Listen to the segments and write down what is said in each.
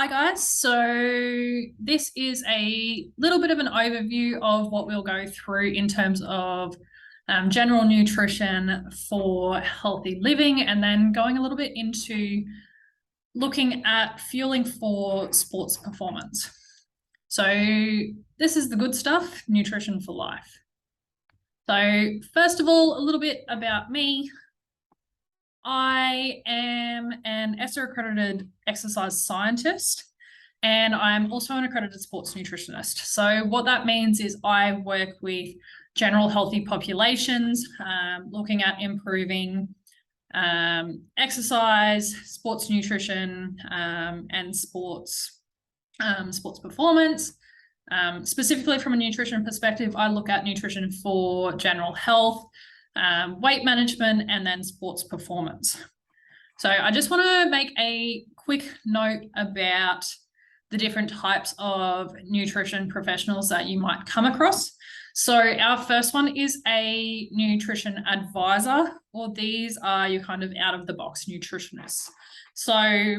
Hi guys, so this is a little bit of an overview of what we'll go through in terms of general nutrition for healthy living, and then going a little bit into looking at fueling for sports performance. So this is the good stuff, nutrition for life. So first of all, a little bit about me. I am an ESSA accredited exercise scientist, and I'm also an accredited sports nutritionist. So what that means is I work with general healthy populations, looking at improving exercise, sports nutrition, and sports performance. Specifically from a nutrition perspective, I look at nutrition for general health, weight management, and then sports performance. So I just want to make a quick note about the different types of nutrition professionals that you might come across. So our first one is a nutrition advisor, or these are your kind of out of the box nutritionists. So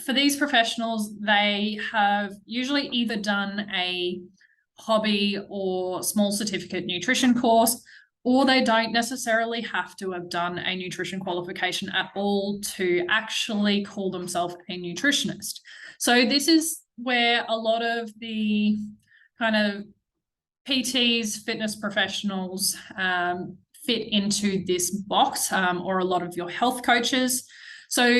for these professionals, they have usually either done a hobby or small certificate nutrition course, or they don't necessarily have to have done a nutrition qualification at all to actually call themselves a nutritionist. So this is where a lot of the kind of PTs, fitness professionals fit into this box, or a lot of your health coaches. So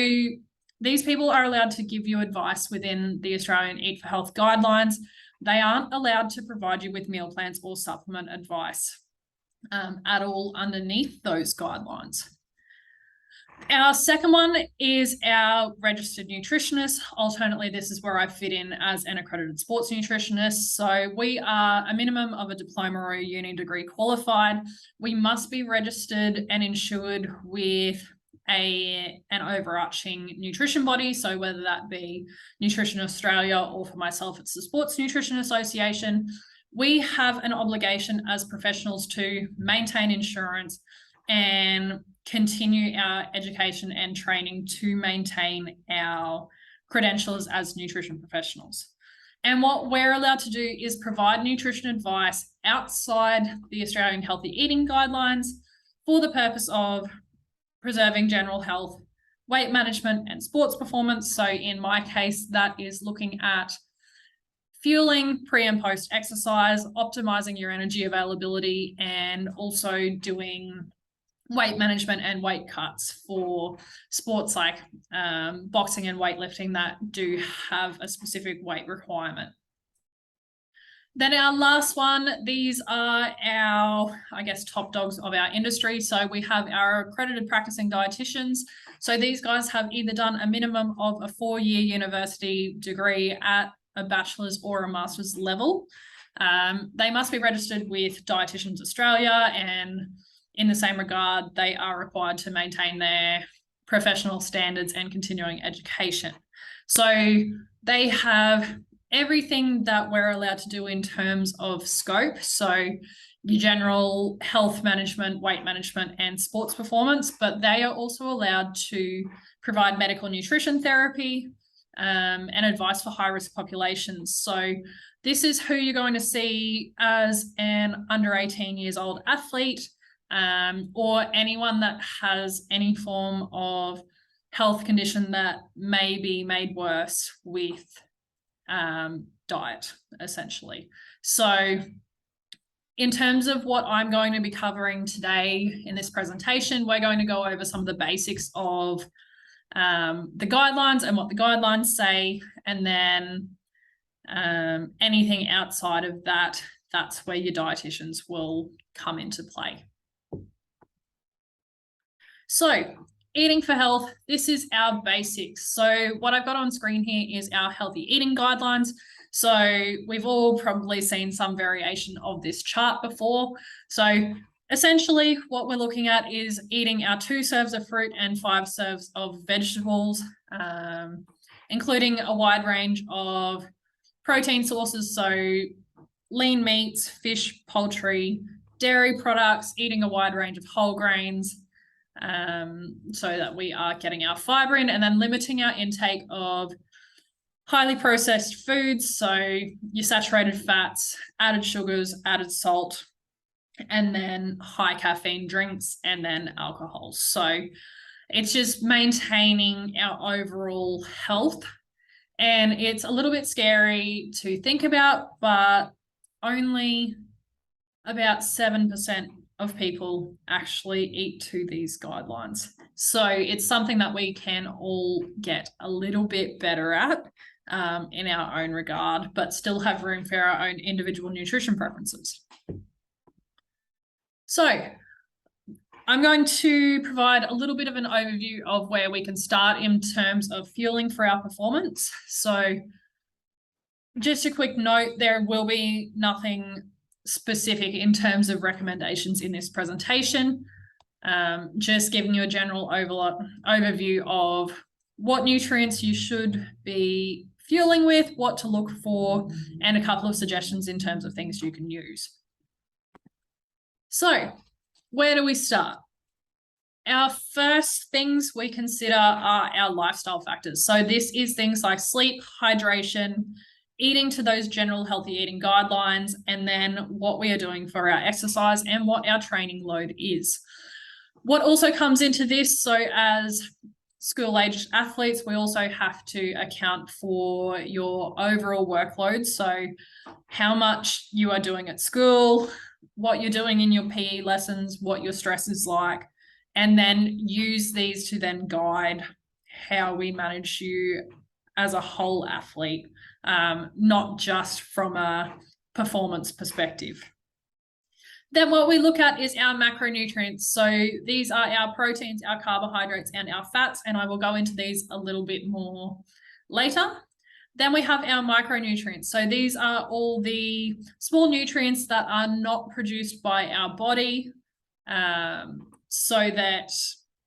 these people are allowed to give you advice within the Australian Eat for Health guidelines. They aren't allowed to provide you with meal plans or supplement advice at all underneath those guidelines. Our second one is our registered nutritionist. Alternately, this is where I fit in as an accredited sports nutritionist. So we are a minimum of a diploma or a uni degree qualified. We must be registered and insured with an overarching nutrition body. So whether that be Nutrition Australia, or for myself, it's the Sports Nutrition Association. We have an obligation as professionals to maintain insurance and continue our education and training to maintain our credentials as nutrition professionals. And what we're allowed to do is provide nutrition advice outside the Australian Healthy Eating Guidelines for the purpose of preserving general health, weight management, and sports performance. So in my case, that is looking at fueling pre and post exercise, optimizing your energy availability, and also doing weight management and weight cuts for sports like boxing and weightlifting that do have a specific weight requirement. Then our last one, these are our, I guess, top dogs of our industry. So we have our accredited practicing dietitians. So these guys have either done a minimum of a 4-year university degree at a bachelor's or a master's level. They must be registered with Dietitians Australia, and in the same regard, they are required to maintain their professional standards and continuing education. So they have everything that we're allowed to do in terms of scope. So your general health management, weight management, and sports performance, but they are also allowed to provide medical nutrition therapy, and advice for high-risk populations. So this is who you're going to see as an under 18 years old athlete, or anyone that has any form of health condition that may be made worse with diet, essentially. So in terms of what I'm going to be covering today in this presentation, we're going to go over some of the basics of the guidelines and what the guidelines say, and then anything outside of that, that's where your dietitians will come into play. So eating for health, this is our basics. So what I've got on screen here is our healthy eating guidelines. So we've all probably seen some variation of this chart before. So essentially, what we're looking at is eating our 2 serves of fruit and 5 serves of vegetables, including a wide range of protein sources, so lean meats, fish, poultry, dairy products, eating a wide range of whole grains, so that we are getting our fibre in, and then limiting our intake of highly processed foods, so your saturated fats, added sugars, added salt, and then high caffeine drinks, and then alcohol. So it's just maintaining our overall health. And it's a little bit scary to think about, but only about 7% of people actually eat to these guidelines. So it's something that we can all get a little bit better at in our own regard, but still have room for our own individual nutrition preferences. So I'm going to provide a little bit of an overview of where we can start in terms of fueling for our performance. So just a quick note, there will be nothing specific in terms of recommendations in this presentation. Just giving you a general overview of what nutrients you should be fueling with, what to look for, and a couple of suggestions in terms of things you can use. So where do we start? Our first things we consider are our lifestyle factors. So this is things like sleep, hydration, eating to those general healthy eating guidelines, and then what we are doing for our exercise and what our training load is. What also comes into this, so as school-aged athletes, we also have to account for your overall workload. So how much you are doing at school, what you're doing in your PE lessons, what your stress is like, and then use these to then guide how we manage you as a whole athlete, not just from a performance perspective. Then what we look at is our macronutrients. So these are our proteins, our carbohydrates, and our fats, and I will go into these a little bit more later. Then we have our micronutrients. So these are all the small nutrients that are not produced by our body, so that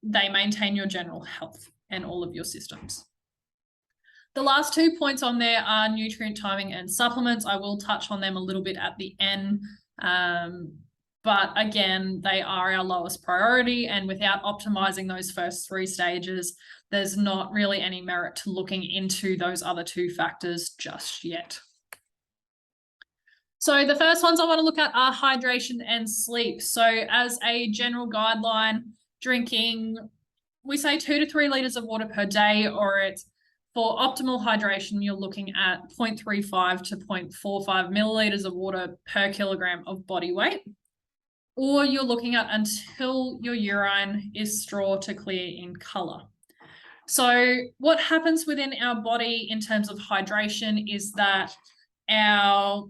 they maintain your general health and all of your systems. The last 2 points on there are nutrient timing and supplements. I will touch on them a little bit at the end. But again, they are our lowest priority, and without optimizing those first 3 stages, there's not really any merit to looking into those other 2 factors just yet. So the first ones I want to look at are hydration and sleep. So as a general guideline, drinking, we say 2 to 3 liters of water per day, or it's for optimal hydration, you're looking at 0.35 to 0.45 milliliters of water per kilogram of body weight. Or you're looking at until your urine is straw to clear in color. So what happens within our body in terms of hydration is that our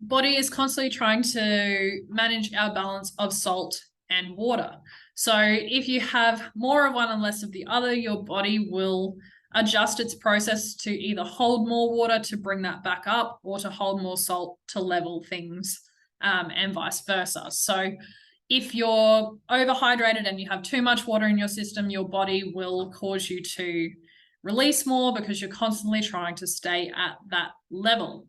body is constantly trying to manage our balance of salt and water. So if you have more of one and less of the other, your body will adjust its process to either hold more water to bring that back up, or to hold more salt to level things, and vice versa. So if you're overhydrated and you have too much water in your system, your body will cause you to release more because you're constantly trying to stay at that level.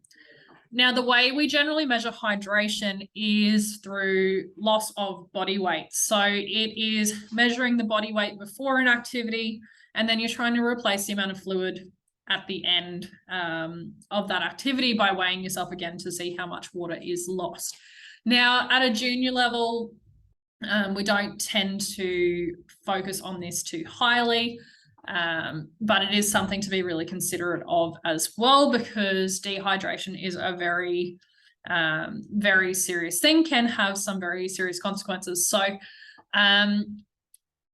Now, the way we generally measure hydration is through loss of body weight. So it is measuring the body weight before an activity, and then you're trying to replace the amount of fluid at the end of that activity by weighing yourself again to see how much water is lost. Now, at a junior level, we don't tend to focus on this too highly, but it is something to be really considerate of as well, because dehydration is a very, very serious thing, can have some very serious consequences. So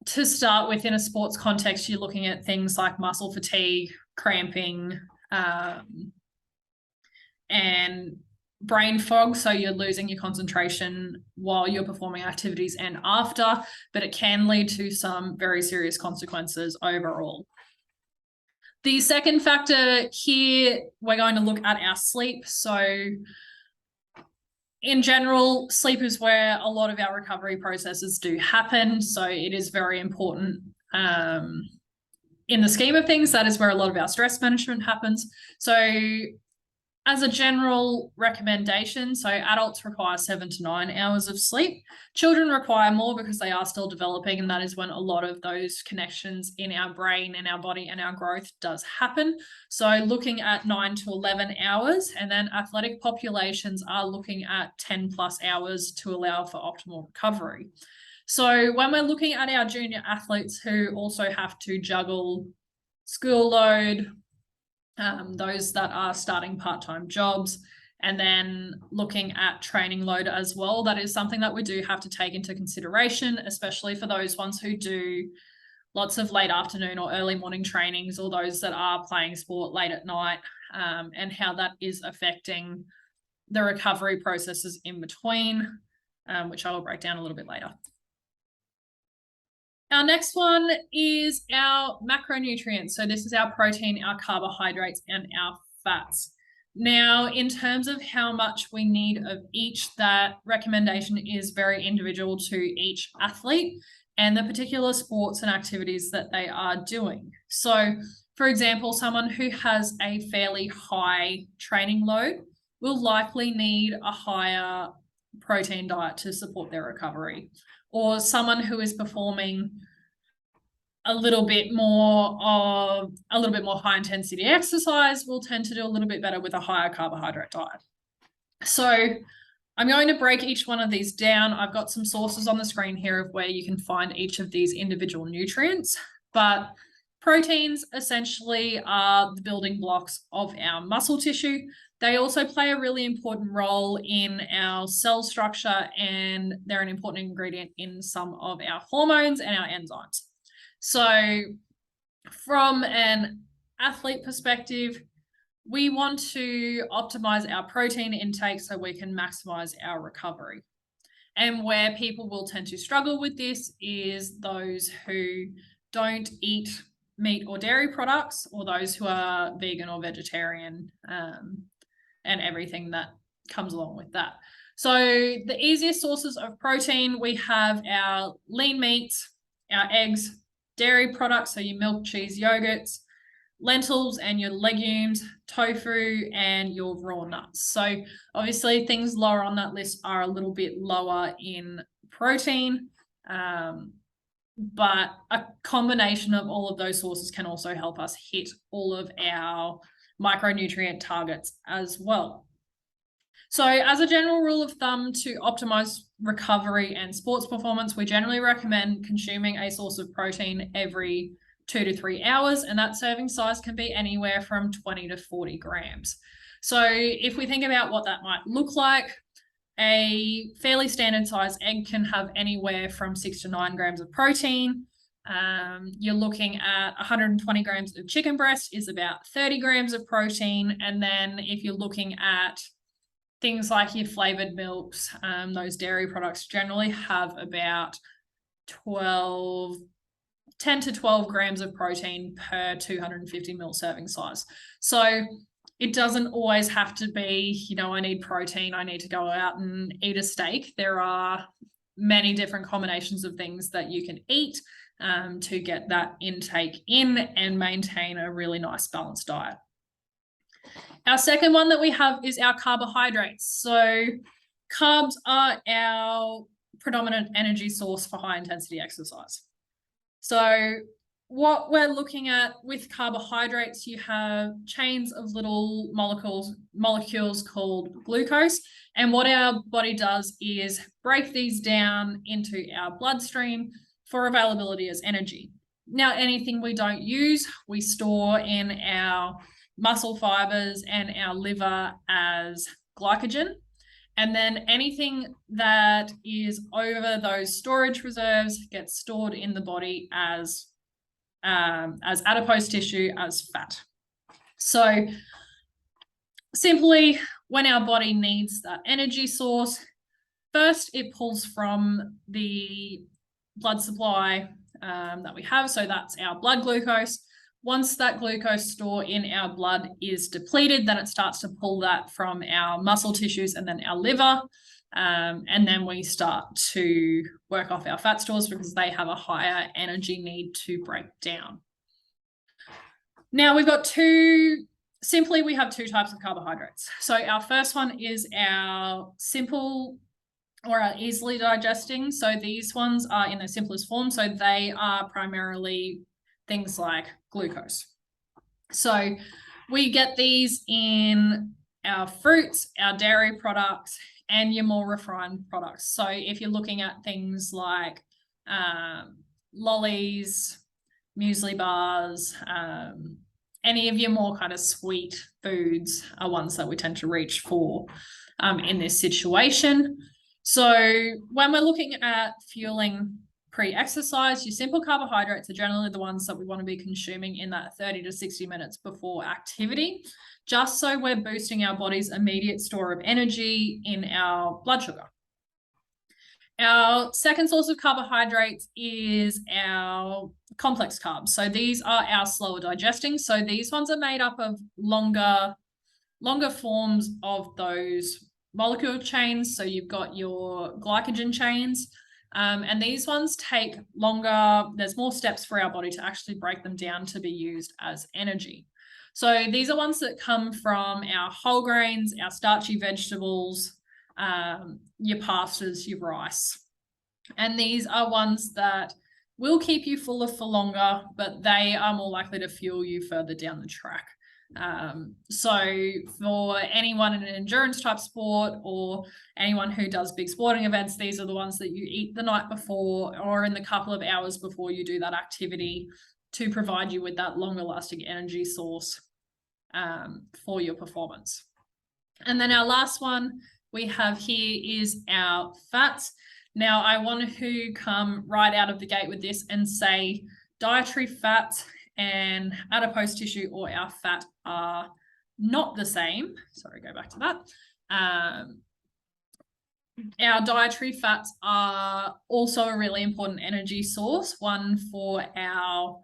to start with, in a sports context, you're looking at things like muscle fatigue, cramping, and brain fog. So you're losing your concentration while you're performing activities and after, but it can lead to some very serious consequences overall. The second factor here, we're going to look at our sleep. So in general, sleep is where a lot of our recovery processes do happen. So it is very important in the scheme of things. That is where a lot of our stress management happens. So as a general recommendation, so adults require 7 to 9 hours of sleep. Children require more because they are still developing, and that is when a lot of those connections in our brain and our body and our growth does happen. So looking at 9 to 11 hours, and then athletic populations are looking at 10 plus hours to allow for optimal recovery. So when we're looking at our junior athletes who also have to juggle school load, those that are starting part-time jobs, and then looking at training load as well, that is something that we do have to take into consideration, especially for those ones who do lots of late afternoon or early morning trainings, or those that are playing sport late at night, and how that is affecting the recovery processes in between, which I will break down a little bit later. Our next one is our macronutrients. So this is our protein, our carbohydrates, and our fats. Now, in terms of how much we need of each, that recommendation is very individual to each athlete and the particular sports and activities that they are doing. So, for example, someone who has a fairly high training load will likely need a higher protein diet to support their recovery. Or someone who is performing a little bit more high intensity exercise will tend to do a little bit better with a higher carbohydrate diet. So I'm going to break each one of these down. I've got some sources on the screen here of where you can find each of these individual nutrients, but proteins essentially are the building blocks of our muscle tissue. They also play a really important role in our cell structure, and they're an important ingredient in some of our hormones and our enzymes. So from an athlete perspective, we want to optimize our protein intake so we can maximize our recovery. And where people will tend to struggle with this is those who don't eat meat or dairy products, or those who are vegan or vegetarian, and everything that comes along with that. So the easiest sources of protein, we have our lean meats, our eggs, dairy products, so your milk, cheese, yogurts, lentils and your legumes, tofu, and your raw nuts. So obviously things lower on that list are a little bit lower in protein, but a combination of all of those sources can also help us hit all of our micronutrient targets as well. So as a general rule of thumb, to optimize recovery and sports performance, we generally recommend consuming a source of protein every 2 to 3 hours, and that serving size can be anywhere from 20 to 40 grams. So if we think about what that might look like, a fairly standard size egg can have anywhere from 6 to 9 grams of protein. You're looking at 120 grams of chicken breast is about 30 grams of protein. And then if you're looking at things like your flavored milks, those dairy products generally have about 10 to 12 grams of protein per 250 ml serving size. So it doesn't always have to be, I need protein, I need to go out and eat a steak. There are many different combinations of things that you can eat to get that intake in and maintain a really nice balanced diet. Our second one that we have is our carbohydrates. So carbs are our predominant energy source for high intensity exercise. So what we're looking at with carbohydrates, you have chains of little molecules called glucose. And what our body does is break these down into our bloodstream for availability as energy. Now, anything we don't use, we store in our muscle fibers and our liver as glycogen. And then anything that is over those storage reserves gets stored in the body as adipose tissue, as fat. So simply, when our body needs that energy source, first it pulls from the blood supply that we have. So that's our blood glucose. Once that glucose store in our blood is depleted, then it starts to pull that from our muscle tissues and then our liver. And then we start to work off our fat stores because they have a higher energy need to break down. Now we've got two simply, we have two types of carbohydrates. So our first one is our simple or our easily digesting. So these ones are in their simplest form. So they are primarily things like glucose. So we get these in our fruits, our dairy products, and your more refined products. So if you're looking at things like lollies, muesli bars, any of your more kind of sweet foods are ones that we tend to reach for in this situation. So when we're looking at fueling pre-exercise, your simple carbohydrates are generally the ones that we want to be consuming in that 30 to 60 minutes before activity, just so we're boosting our body's immediate store of energy in our blood sugar. Our second source of carbohydrates is our complex carbs. So these are our slower digesting. So these ones are made up of longer forms of those molecule chains. So you've got your glycogen chains, and these ones take longer. There's more steps for our body to actually break them down to be used as energy. So these are ones that come from our whole grains, our starchy vegetables, your pastas, your rice. And these are ones that will keep you fuller for longer, but they are more likely to fuel you further down the track. So for anyone in an endurance type sport or anyone who does big sporting events, these are the ones that you eat the night before or in the couple of hours before you do that activity to provide you with that longer lasting energy source for your performance. And then our last one we have here is our fats. Now, I want to come right out of the gate with this and say dietary fat and adipose tissue or our fat are not the same. Sorry, go back to that. Our dietary fats are also a really important energy source, one for our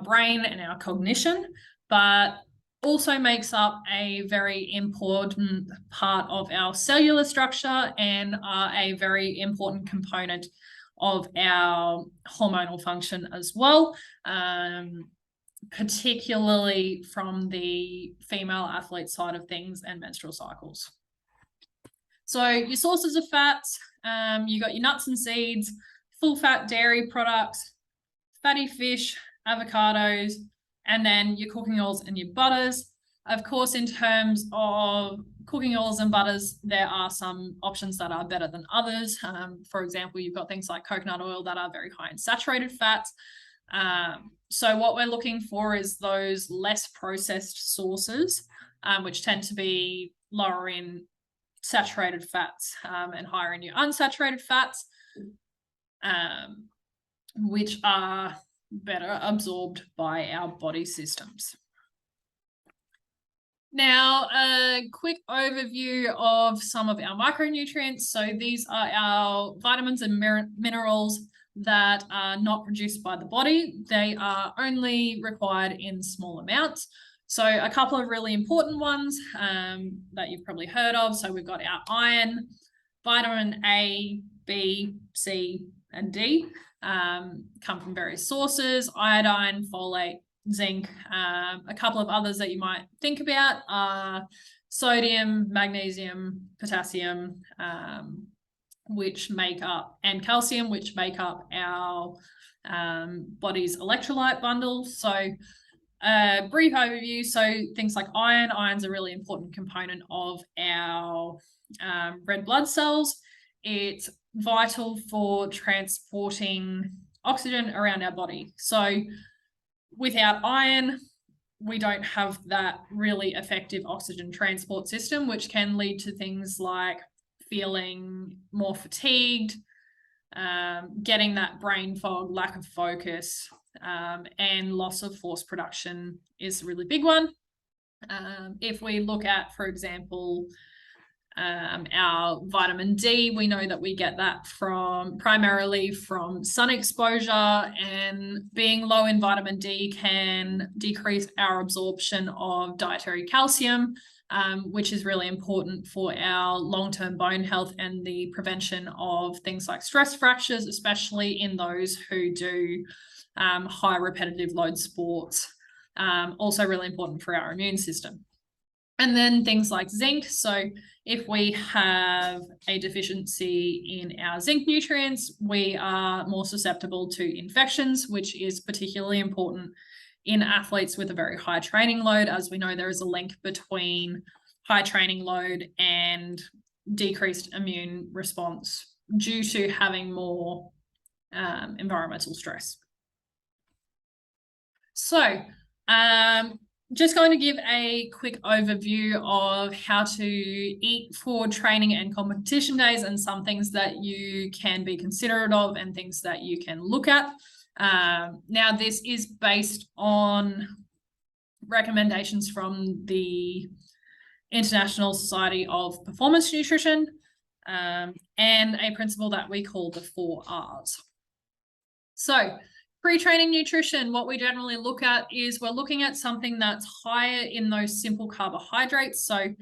brain and our cognition, but also makes up a very important part of our cellular structure and are a very important component of our hormonal function as well, particularly from the female athlete side of things and menstrual cycles. So your sources of fats, you got your nuts and seeds, full fat dairy products, fatty fish, avocados, and then your cooking oils and your butters. Of course, in terms of cooking oils and butters, there are some options that are better than others. For example, you've got things like coconut oil that are very high in saturated fats. So what we're looking for is those less processed sources, which tend to be lower in saturated fats and higher in your unsaturated fats, which are better absorbed by our body systems. Now, a quick overview of some of our micronutrients. So these are our vitamins and minerals that are not produced by the body. They are only required in small amounts. So a couple of really important ones that you've probably heard of. So we've got our iron, vitamin A, B, C, and D. Come from various sources: iodine, folate, zinc. A couple of others that you might think about are sodium, magnesium, potassium, which make up, and calcium, which make up our body's electrolyte bundle. So brief overview. So things like iron. Iron's a really important component of our red blood cells. It's vital for transporting oxygen around our body. So without iron, we don't have that really effective oxygen transport system, which can lead to things like feeling more fatigued, getting that brain fog, lack of focus, and loss of force production is a really big one. If we look at, for example, our vitamin D, we know that we get that primarily from sun exposure, and being low in vitamin D can decrease our absorption of dietary calcium, which is really important for our long-term bone health and the prevention of things like stress fractures, especially in those who do high repetitive load sports Also really important for our immune system. And then things like zinc. So if we have a deficiency in our zinc nutrients, we are more susceptible to infections, which is particularly important in athletes with a very high training load. As we know, there is a link between high training load and decreased immune response due to having more environmental stress. So, just going to give a quick overview of how to eat for training and competition days and some things that you can be considerate of and things that you can look at. Now, this is based on recommendations from the International Society of Performance Nutrition and a principle that we call the 4 R's. So, pre-training nutrition, what we generally look at is we're looking at something that's higher in those simple carbohydrates. So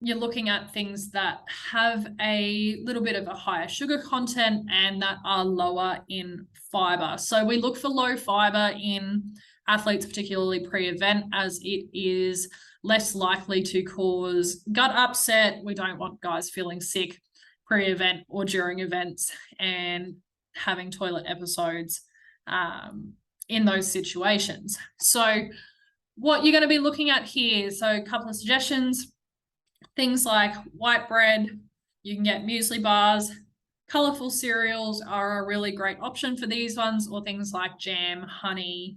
you're looking at things that have a little bit of a higher sugar content and that are lower in fiber. So we look for low fiber in athletes, particularly pre-event, as it is less likely to cause gut upset. We don't want guys feeling sick pre-event or during events and having toilet episodes in those situations. So what you're going to be looking at here, so a couple of suggestions, things like white bread, you can get muesli bars, colorful cereals are a really great option for these ones, or things like jam, honey,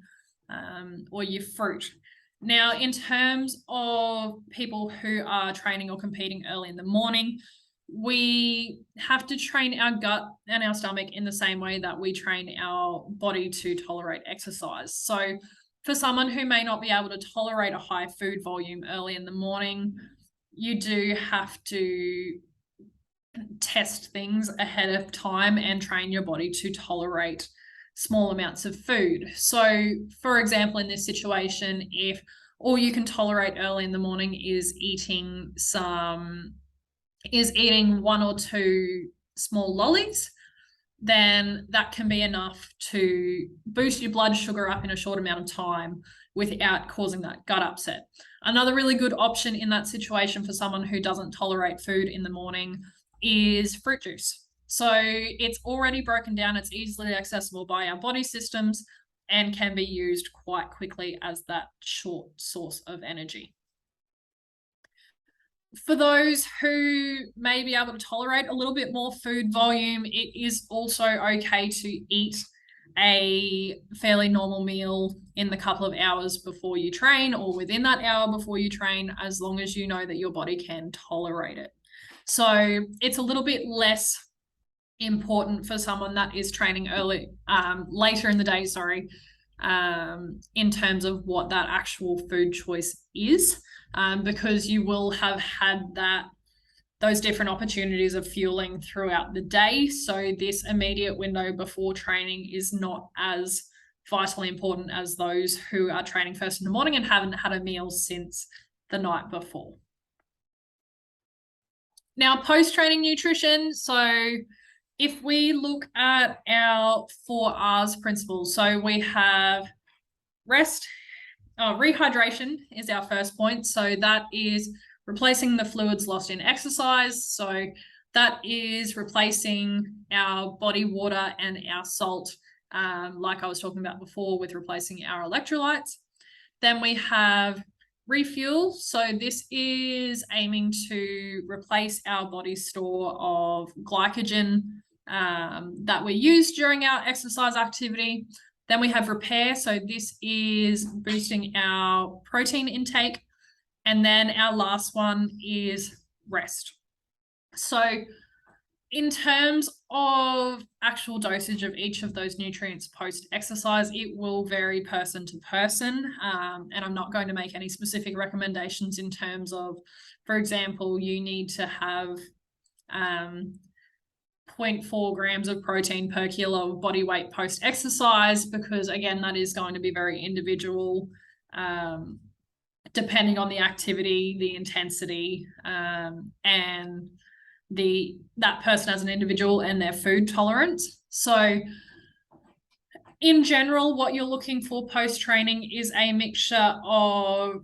or your fruit. Now, in terms of people who are training or competing early in the morning, we have to train our gut and our stomach in the same way that we train our body to tolerate exercise. So for someone who may not be able to tolerate a high food volume early in the morning, you do have to test things ahead of time and train your body to tolerate small amounts of food. So for example, in this situation, if all you can tolerate early in the morning is eating 1 or 2 small lollies, then that can be enough to boost your blood sugar up in a short amount of time without causing that gut upset. Another really good option in that situation for someone who doesn't tolerate food in the morning is fruit juice. So it's already broken down, it's easily accessible by our body systems and can be used quite quickly as that short source of energy. For those who may be able to tolerate a little bit more food volume, it is also okay to eat a fairly normal meal in the couple of hours before you train or within that hour before you train, as long as you know that your body can tolerate it. So it's a little bit less important for someone that is training later in the day, in terms of what that actual food choice is. Because you will have had those different opportunities of fueling throughout the day. So this immediate window before training is not as vitally important as those who are training first in the morning and haven't had a meal since the night before. Now, post-training nutrition. So if we look at our 4 R's principles, so we have rest. Rehydration is our first point. So that is replacing the fluids lost in exercise. So that is replacing our body water and our salt, like I was talking about before with replacing our electrolytes. Then we have refuel. So this is aiming to replace our body's store of glycogen that we use during our exercise activity. Then we have repair. So this is boosting our protein intake. And then our last one is rest. So in terms of actual dosage of each of those nutrients post-exercise, it will vary person to person. And I'm not going to make any specific recommendations in terms of, for example, you need to have 0.4 grams of protein per kilo of body weight post-exercise, because again, that is going to be very individual, depending on the activity, the intensity, and that person as an individual and their food tolerance. So In general, what you're looking for post-training is a mixture of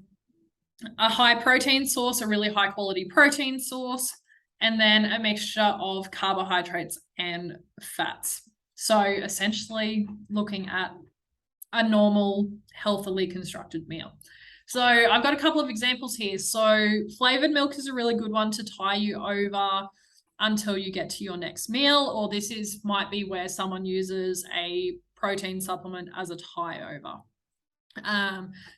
a high protein source, a really high quality protein source, and then a mixture of carbohydrates and fats. So essentially looking at a normal, healthily constructed meal. So I've got a couple of examples here. So flavored milk is a really good one to tie you over until you get to your next meal, or might be where someone uses a protein supplement as a tie over.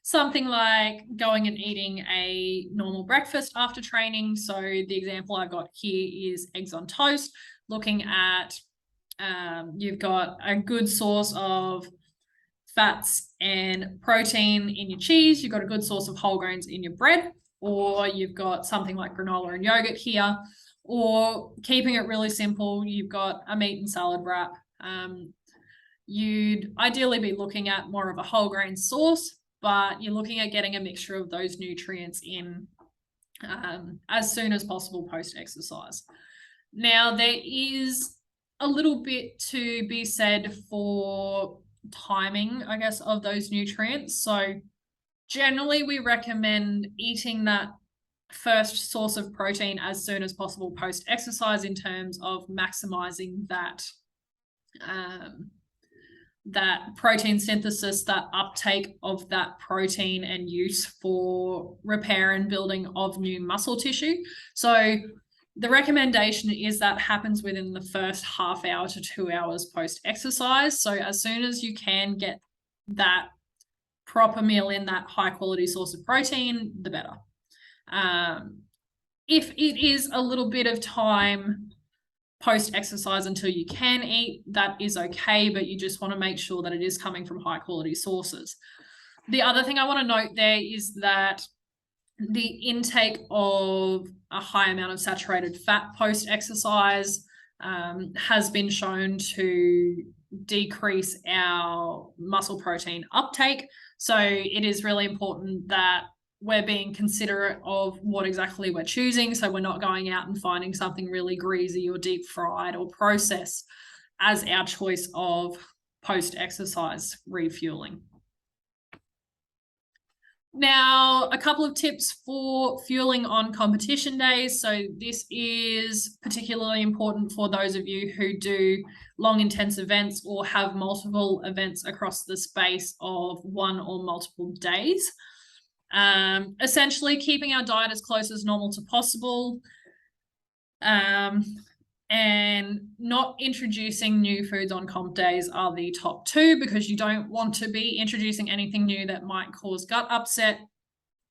Something like going and eating a normal breakfast after training. So the example I've got here is eggs on toast, looking at you've got a good source of fats and protein in your cheese, you've got a good source of whole grains in your bread, or you've got something like granola and yogurt here, or keeping it really simple, you've got a meat and salad wrap. You'd ideally be looking at more of a whole grain source, but you're looking at getting a mixture of those nutrients in as soon as possible post-exercise. Now, there is a little bit to be said for timing, I guess, of those nutrients. So generally, we recommend eating that first source of protein as soon as possible post-exercise in terms of maximizing that protein synthesis, that uptake of that protein and use for repair and building of new muscle tissue. So the recommendation is that happens within the first half hour to 2 hours post-exercise. So as soon as you can get that proper meal in, that high quality source of protein, the better. If it is a little bit of time post-exercise until you can eat, that is okay, but you just want to make sure that it is coming from high quality sources. The other thing I want to note there is that the intake of a high amount of saturated fat post-exercise has been shown to decrease our muscle protein uptake. So it is really important that we're being considerate of what exactly we're choosing. So we're not going out and finding something really greasy or deep fried or processed as our choice of post-exercise refueling. Now, a couple of tips for fueling on competition days. So this is particularly important for those of you who do long, intense events or have multiple events across the space of one or multiple days. Essentially keeping our diet as close as normal to possible, and not introducing new foods on comp days are the top two, because you don't want to be introducing anything new that might cause gut upset.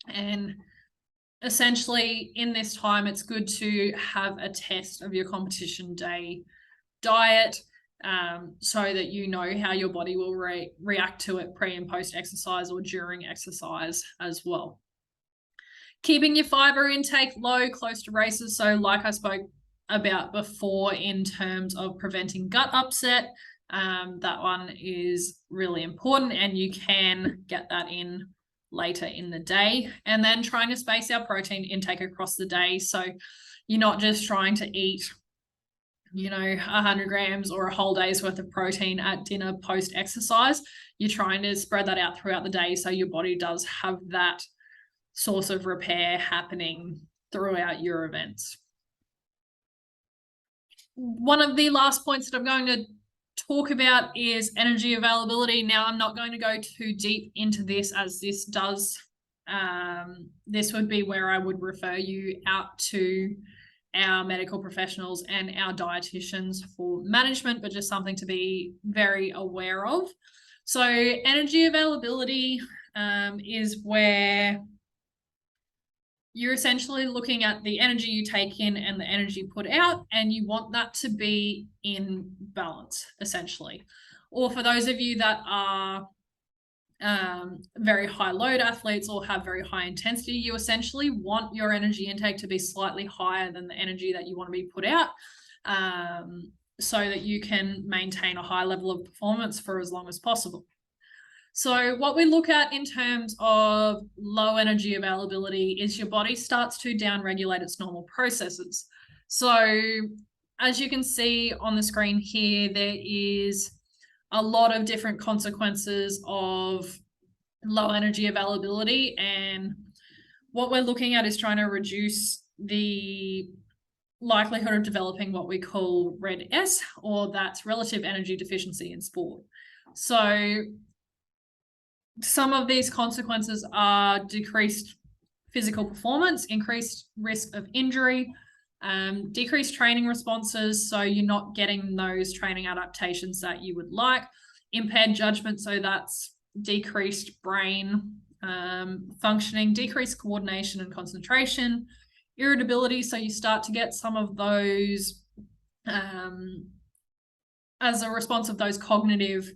And essentially in this time, it's good to have a test of your competition day diet, so that you know how your body will react to it pre and post exercise or during exercise as well. Keeping your fiber intake low, close to races. So like I spoke about before in terms of preventing gut upset, that one is really important, and you can get that in later in the day. And then trying to space our protein intake across the day. So you're not just trying to eat 100 grams or a whole day's worth of protein at dinner post-exercise. You're trying to spread that out throughout the day so your body does have that source of repair happening throughout your events. One of the last points that I'm going to talk about is energy availability. Now, I'm not going to go too deep into this, as this would be where I would refer you out to our medical professionals and our dietitians for management, but just something to be very aware of. So energy availability is where you're essentially looking at the energy you take in and the energy put out, and you want that to be in balance, essentially. Or for those of you that are very high load athletes or have very high intensity, you essentially want your energy intake to be slightly higher than the energy that you want to be put out, so that you can maintain a high level of performance for as long as possible. So what we look at in terms of low energy availability is your body starts to downregulate its normal processes. So as you can see on the screen here, there is a lot of different consequences of low energy availability. And what we're looking at is trying to reduce the likelihood of developing what we call RED-S, or that's relative energy deficiency in sport. So some of these consequences are decreased physical performance, increased risk of injury, decreased training responses, so you're not getting those training adaptations that you would like, impaired judgment, so that's decreased brain functioning, decreased coordination and concentration, irritability, so you start to get some of those as a response of those cognitive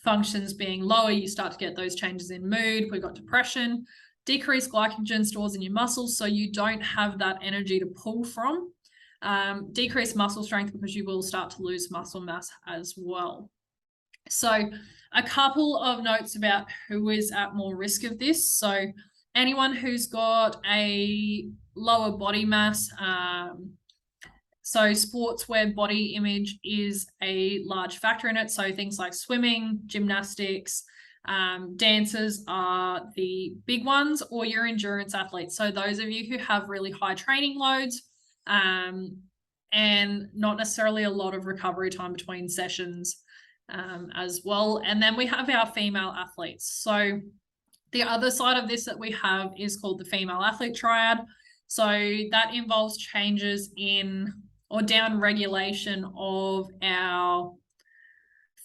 functions being lower, you start to get those changes in mood. We've got depression, decreased glycogen stores in your muscles, so you don't have that energy to pull from, decreased muscle strength because you will start to lose muscle mass as well. So a couple of notes about who is at more risk of this. So anyone who's got a lower body mass, so sports where body image is a large factor in it. So things like swimming, gymnastics, dancers are the big ones, or your endurance athletes. So those of you who have really high training loads and not necessarily a lot of recovery time between sessions as well. And then we have our female athletes. So the other side of this that we have is called the female athlete triad. So that involves changes in or down regulation of our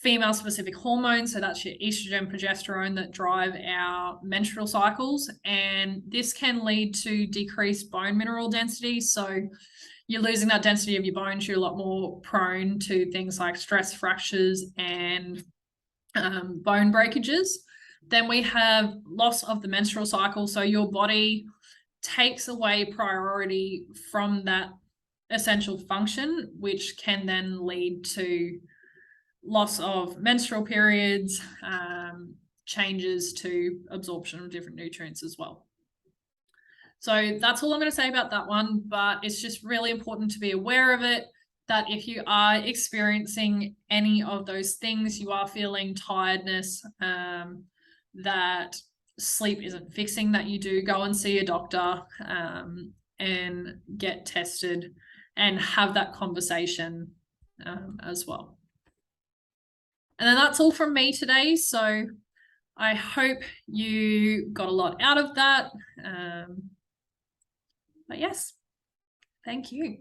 female specific hormones. So that's your estrogen, progesterone that drive our menstrual cycles. And this can lead to decreased bone mineral density. So you're losing that density of your bones. You're a lot more prone to things like stress fractures and bone breakages. Then we have loss of the menstrual cycle. So your body takes away priority from that essential function, which can then lead to loss of menstrual periods, changes to absorption of different nutrients as well. So that's all I'm going to say about that one, but it's just really important to be aware of it, that if you are experiencing any of those things, you are feeling tiredness, that sleep isn't fixing, that you do go and see a doctor and get tested and have that conversation as well. And then that's all from me today. So I hope you got a lot out of that. But yes, thank you.